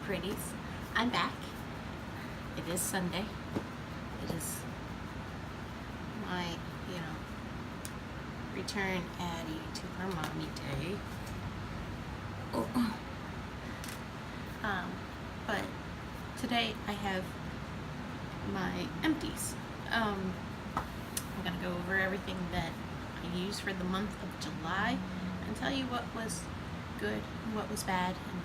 pretties. I'm back. It is Sunday. It is my, return Addie to her mommy day. Oh. But today I have my empties. I'm gonna go over everything that I used for the month of July and tell you what was good and what was bad, and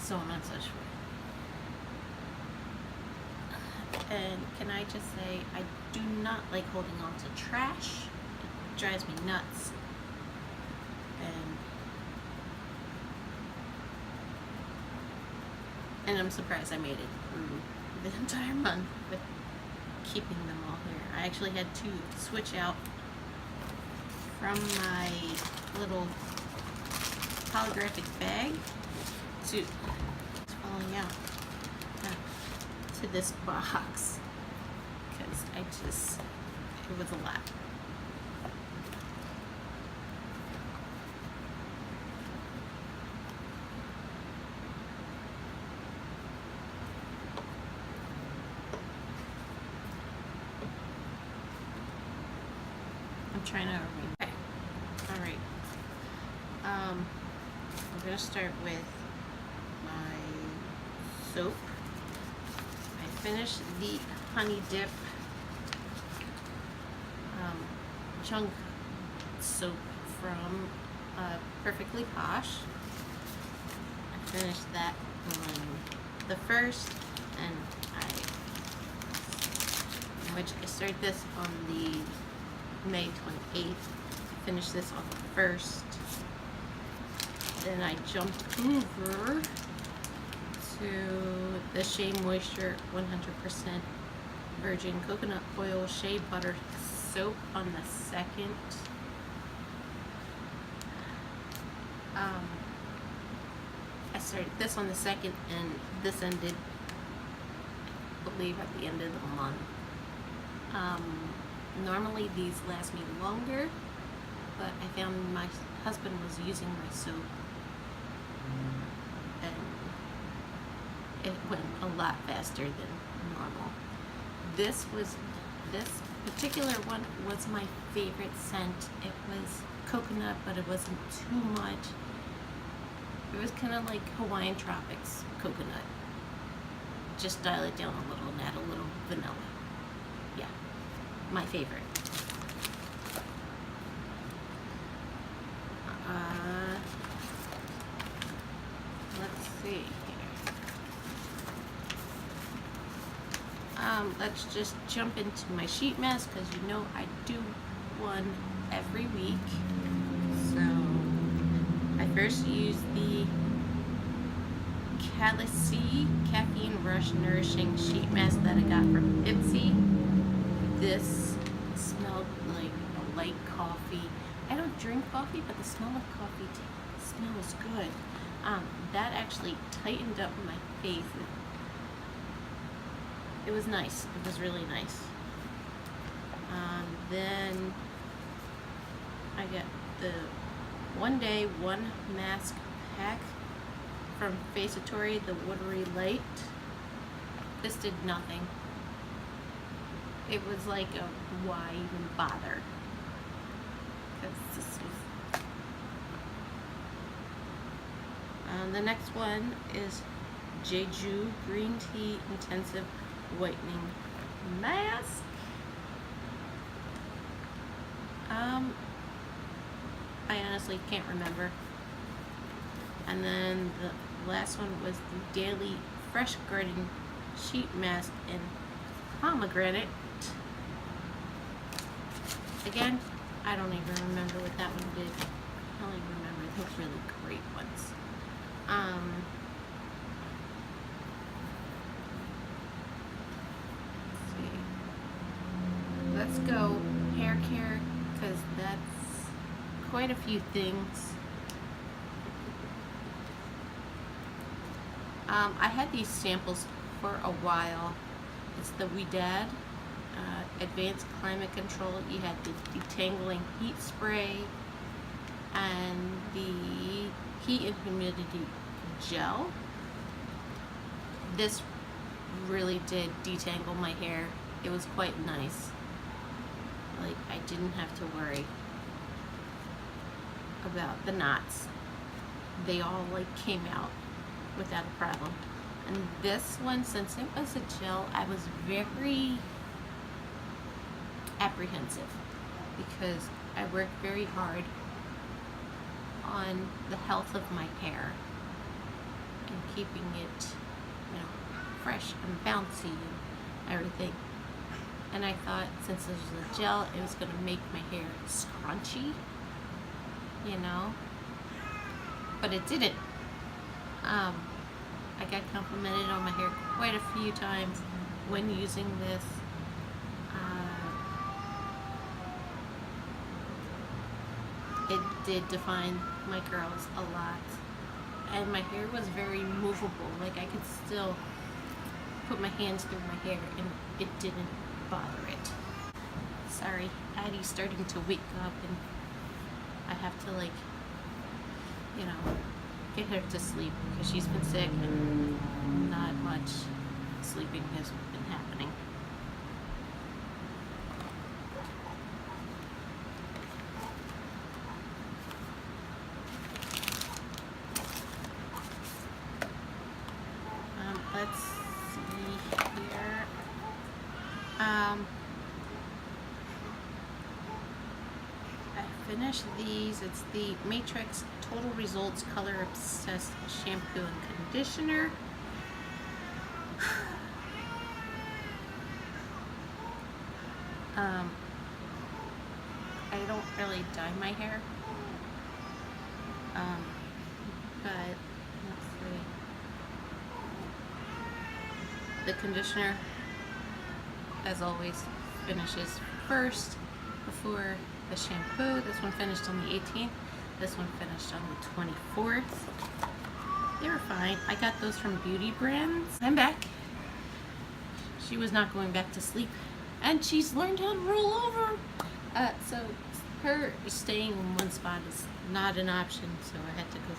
so on and so forth. And can I just say, I do not like holding on to trash. It drives me nuts. And I'm surprised I made it through the entire month with keeping them all here. I actually had to switch out from my little holographic bag to, it's falling out, to this box, because it was a lot. I'm trying to arrange. Okay. All right. I'm gonna start with my soap. I finished the honey dip chunk soap from Perfectly Posh. I finished that on the 1st, and I started this on the May 28th. Finished this on the 1st. Then I jumped over to the Shea Moisture 100% virgin coconut oil shea butter soap on the 2nd. I started this on the 2nd, and this ended, I believe, at the end of the month. Normally these last me longer, but I found my husband was using my soap and it went a lot faster than normal. This particular one was my favorite scent. It was coconut, but it wasn't too much. It was kind of like Hawaiian Tropics coconut. Just dial it down a little and add a little vanilla. Yeah, my favorite. Let's see here. Let's just jump into my sheet mask, because I do one every week. So I first used the Calici Caffeine Rush Nourishing Sheet Mask that I got from Ipsy. This smelled like a light coffee. I don't drink coffee, but the smell of coffee smells good. That actually tightened up my face. It was nice. It was really nice. Then I got the One Day One Mask Pack from Faceatory, the Watery Light. This did nothing. It was like why even bother? Because this was... the next one is Jeju Green Tea Intensive Whitening Mask. I honestly can't remember. And then the last one was the Daily Fresh Garden Sheet Mask in Pomegranate. Again, I don't even remember what that one did. I don't even remember. I think it's really great ones. Let's go hair care, because that's quite a few things. I had these samples for a while. It's the Wedad Advanced Climate Control. You had the Detangling Heat Spray and the heat and humidity gel. This really did detangle my hair. It was quite nice. Like, I didn't have to worry about the knots. They all like came out without a problem. And this one, since it was a gel, I was very apprehensive because I worked very hard on the health of my hair and keeping it, you know, fresh and bouncy and everything. And I thought since this was a gel, it was going to make my hair scrunchy, you know, but it didn't. I got complimented on my hair quite a few times when using this. It did define my curls a lot, and my hair was very movable. Like, I could still put my hands through my hair and it didn't bother it. Sorry, Addie's starting to wake up and I have to, like, you know, get her to sleep because she's been sick and not much sleeping has been happening. Let's see here. I finished these. It's the Matrix Total Results Color Obsessed Shampoo and Conditioner. I don't really dye my hair, but let's see. The conditioner, as always, finishes first before the shampoo. This one finished on the 18th. This one finished on the 24th. They were fine. I got those from Beauty Brands. I'm back. She was not going back to sleep, and she's learned how to roll over. So her staying in one spot is not an option, so I had to go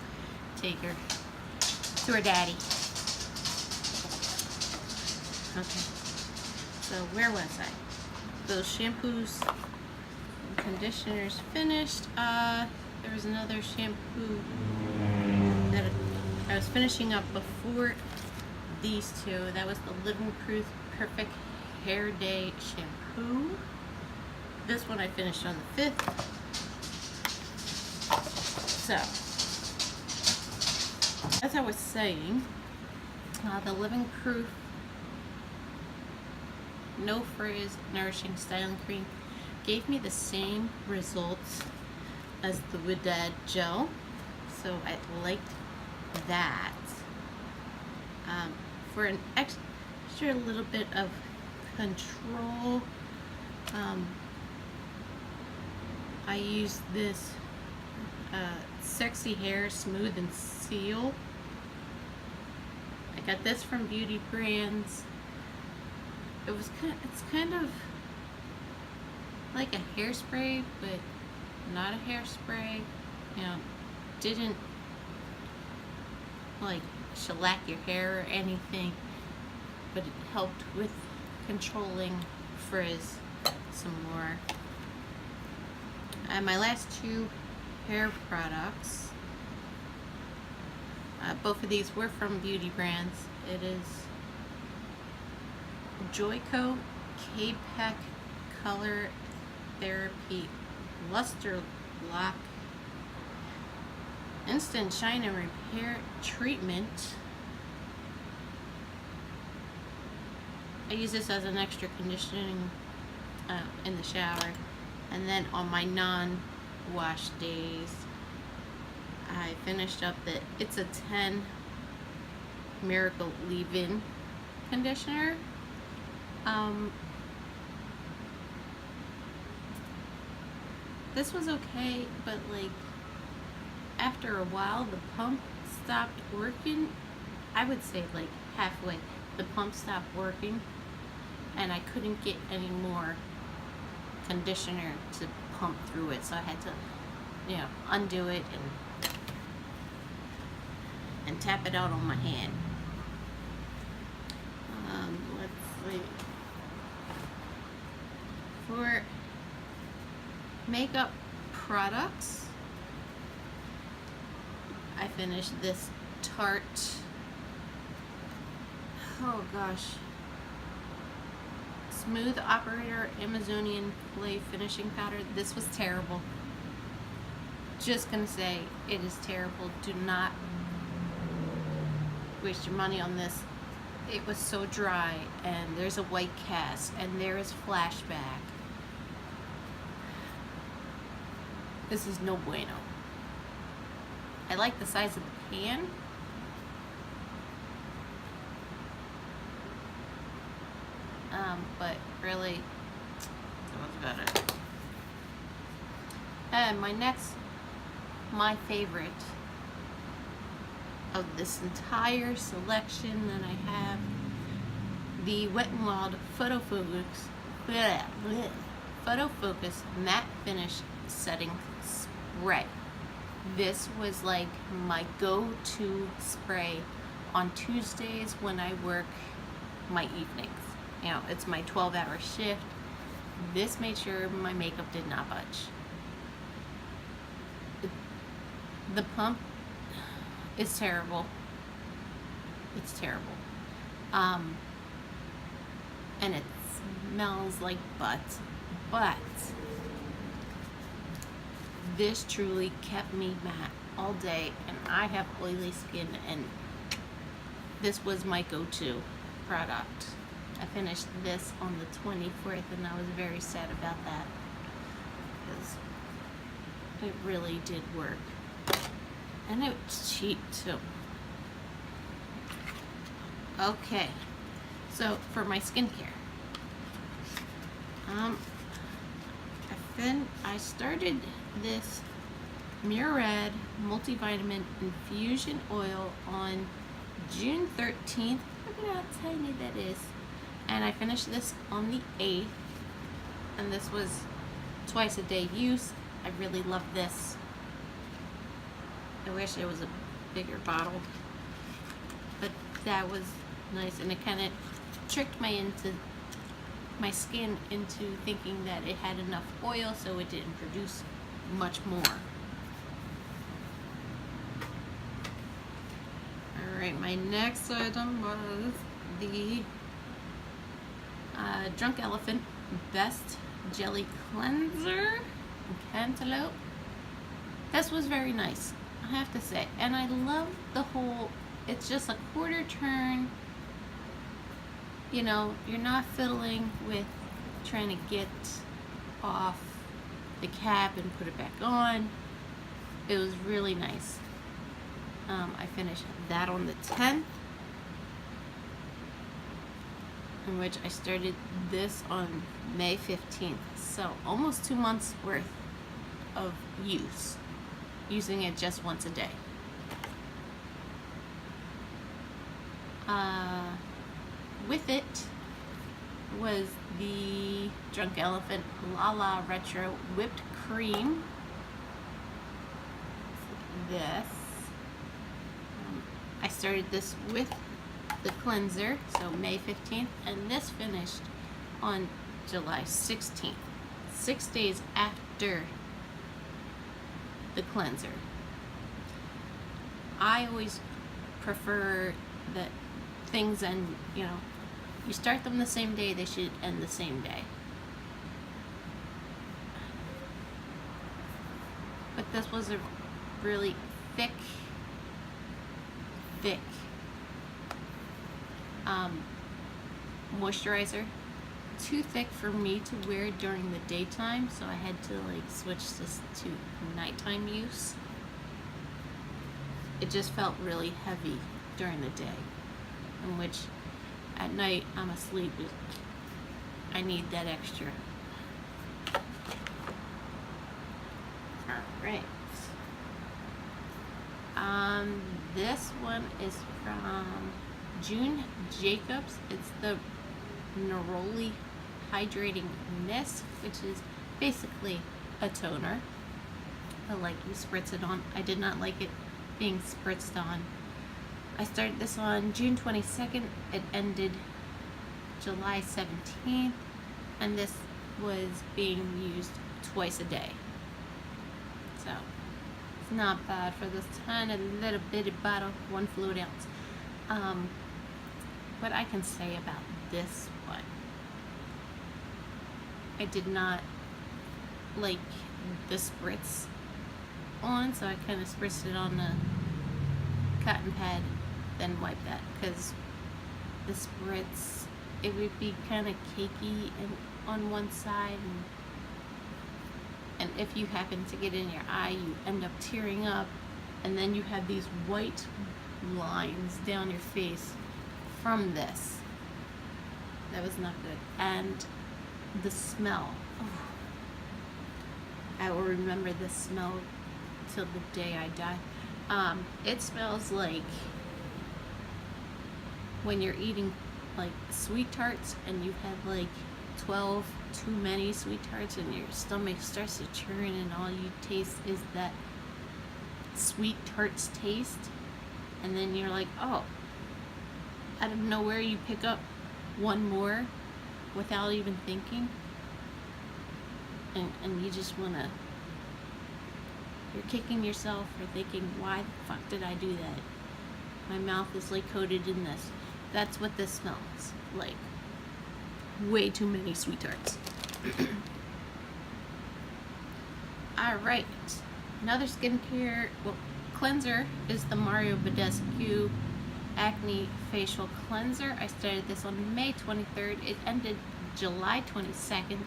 take her to her daddy. Okay, so where was I? Those shampoos and conditioners finished. There was another shampoo that I was finishing up before these two. That was the Living Proof Perfect Hair Day shampoo. This one I finished on the 5th. So, as I was saying, the Living Proof No Frizz Nourishing Styling Cream gave me the same results as the Widad gel, so I liked that. For an extra little bit of control, I used this Sexy Hair Smooth and Seal. I got this from Beauty Brands. It's kind of like a hairspray, but not a hairspray. You know, didn't like shellac your hair or anything, but it helped with controlling frizz some more. And my last two hair products, both of these were from Beauty Brands. It is Joico K-Pack Color Therapy Luster Lock Instant Shine and Repair Treatment. I use this as an extra conditioning in the shower, and then on my non-wash days I finished up the It's a 10 Miracle Leave-In Conditioner. This was okay, but like after a while the pump stopped working. I would say like halfway the pump stopped working and I couldn't get any more conditioner to pump through it, so I had to, you know, undo it and and tap it out on my hand. Let's see. For makeup products, I finished this Tarte, oh gosh, Smooth Operator Amazonian Clay Finishing Powder. This was terrible. Just gonna say, it is terrible. Do not waste your money on this. It was so dry, and there's a white cast, and there is flashback. This is no bueno. I like the size of the pan. But really, that was about it. And my favorite of this entire selection that I have, the Wet n Wild Photo Focus Matte Finish Setting Spray. This was like my go-to spray on Tuesdays when I work my evenings. You know, it's my 12-hour shift. This made sure my makeup did not budge. The pump is terrible. It's terrible. And it smells like butt. But this truly kept me matte all day, and I have oily skin, and this was my go-to product. I finished this on the 24th, and I was very sad about that because it really did work, and it was cheap too. Okay, so for my skincare, I started this Murad multivitamin infusion oil on June 13th. Look at how tiny that is. And I finished this on the 8th, and this was twice a day use. I really love this. I wish it was a bigger bottle, but that was nice, and it kind of tricked my skin into thinking that it had enough oil, so it didn't produce much more. Alright, my next item was the Drunk Elephant Best Jelly Cleanser in Cantaloupe. This was very nice, I have to say, and I love the whole, it's just a quarter turn. You know, you're not fiddling with trying to get off the cap and put it back on. It was really nice. I finished that on the 10th, in which I started this on May 15th. So almost 2 months worth of using it just once a day. With it was the Drunk Elephant La La Retro Whipped Cream. This. I started this with the cleanser, so May 15th, and this finished on July 16th, 6 days after the cleanser. I always prefer that things end, you know, you start them the same day, they should end the same day. But this was a really thick moisturizer. Too thick for me to wear during the daytime, so I had to like switch this to nighttime use. It just felt really heavy during the day, in which at night I'm asleep. I need that extra. Alright. This one is from June Jacobs. It's the Neroli Hydrating Mist, which is basically a toner. I like you spritz it on. I did not like it being spritzed on. I started this on June 22nd. It ended July 17th, and this was being used twice a day. So it's not bad for this tiny little bitty bottle, 1 fluid ounce. What I can say about this one, I did not like the spritz on, so I kind of spritzed it on the cotton pad, then wiped that, because the spritz, it would be kind of cakey and on one side, and if you happen to get in your eye, you end up tearing up, and then you have these white lines down your face from this. That was not good. And the smell, oh, I will remember this smell till the day I die. It smells like when you're eating like sweet tarts and you've had like 12 too many sweet tarts and your stomach starts to churn and all you taste is that sweet tarts taste, and then you're like, oh, out of nowhere you pick up one more without even thinking, and you just wanna, you're kicking yourself for thinking, why the fuck did I do that? My mouth is like coated in this. That's what this smells like. Way too many sweet tarts. Alright, another skincare cleanser is the Mario Badescu Acne Facial Cleanser. I started this on May 23rd. It ended July 22nd.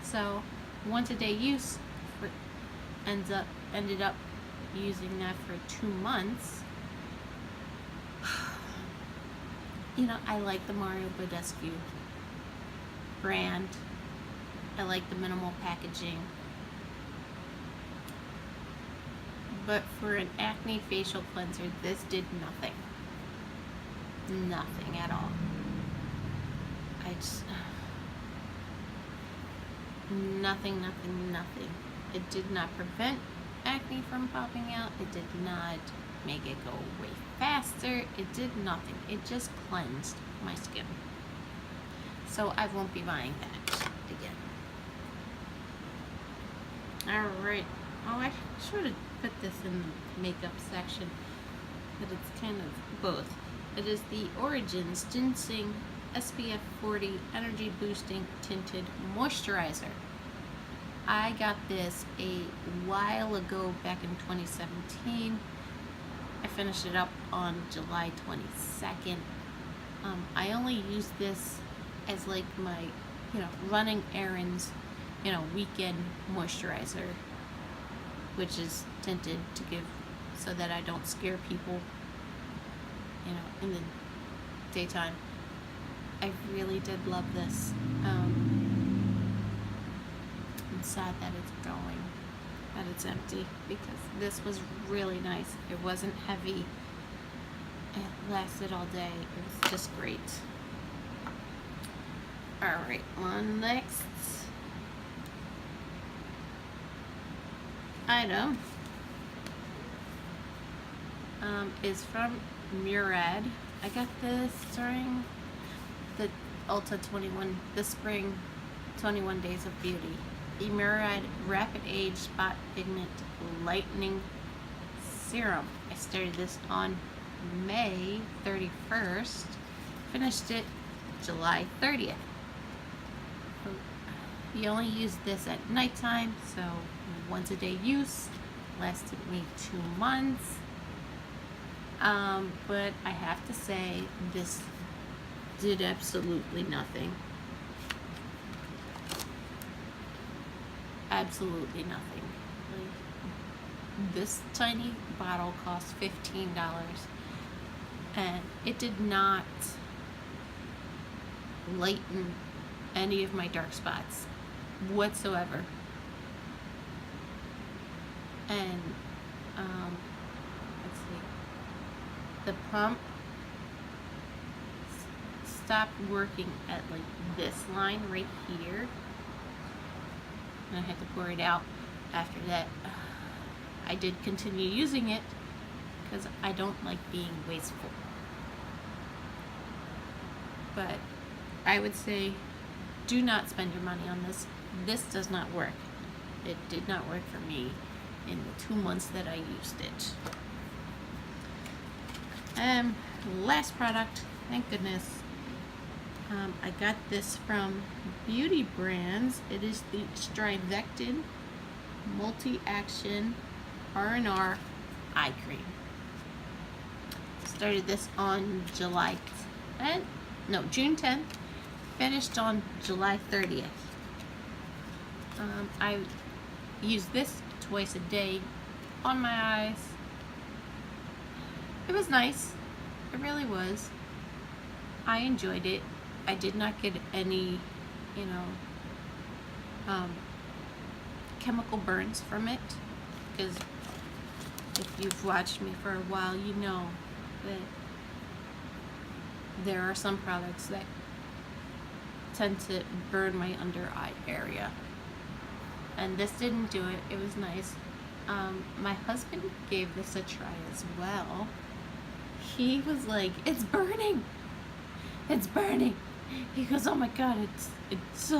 So once a day use, ended up using that for 2 months. You know, I like the Mario Badescu brand. I like the minimal packaging. But for an acne facial cleanser, this did nothing. Nothing at all. I just... nothing. It did not prevent acne from popping out. It did not make it go away faster. It did nothing. It just cleansed my skin. So I won't be buying that again. Alright. Oh, I should have put this in the makeup section, but it's kind of both. It is the Origins Ginseng SPF 40 Energy Boosting Tinted Moisturizer. I got this a while ago, back in 2017. I finished it up on July 22nd. I only use this as like my, running errands, weekend moisturizer, which is tinted to give so that I don't scare people, in the daytime. I really did love this. I'm sad that it's going, that it's empty, because this was really nice. It wasn't heavy. It lasted all day. It was just great. Alright, on next item is from Murad. I got this during the Ulta 21, the spring 21 Days of Beauty. The Murad Rapid Age Spot Pigment Lightening Serum. I started this on May 31st. Finished it July 30th. You only use this at nighttime, so once a day use. Lasted me 2 months. But I have to say, this did absolutely nothing. Absolutely nothing. Like, this tiny bottle cost $15, and it did not lighten any of my dark spots whatsoever. And let's see, the pump stopped working at like this line right here, and I had to pour it out. After that, I did continue using it because I don't like being wasteful. but I would say do not spend your money on this. This does not work. It did not work for me in the 2 months that I used it. Last product, thank goodness. I got this from Beauty Brands. It is the Strivectin Multi-Action R&R Eye Cream. Started this on June 10th. Finished on July 30th. I use this twice a day on my eyes. It was nice. It really was. I enjoyed it. I did not get any, chemical burns from it, because if you've watched me for a while, you know that there are some products that tend to burn my under eye area, and this didn't do it. It was nice. My husband gave this a try as well. He was like, it's burning, it's burning. He goes, oh my god, it's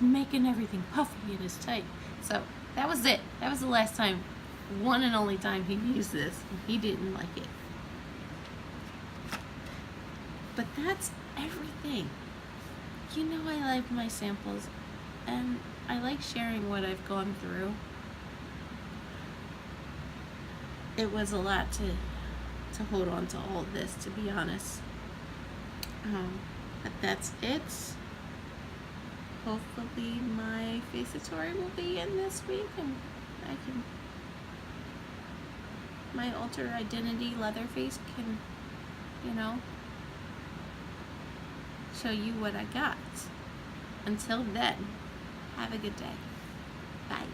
making everything puffy and it's tight. So that was it. That was the last time, one and only time he used this, and he didn't like it. But that's everything. You know, I like my samples, and I like sharing what I've gone through. It was a lot to hold on to all of this, to be honest. But that's it. Hopefully my Faceatory will be in this week, and my alter identity Leatherface can, show you what I got. Until then, have a good day. Bye.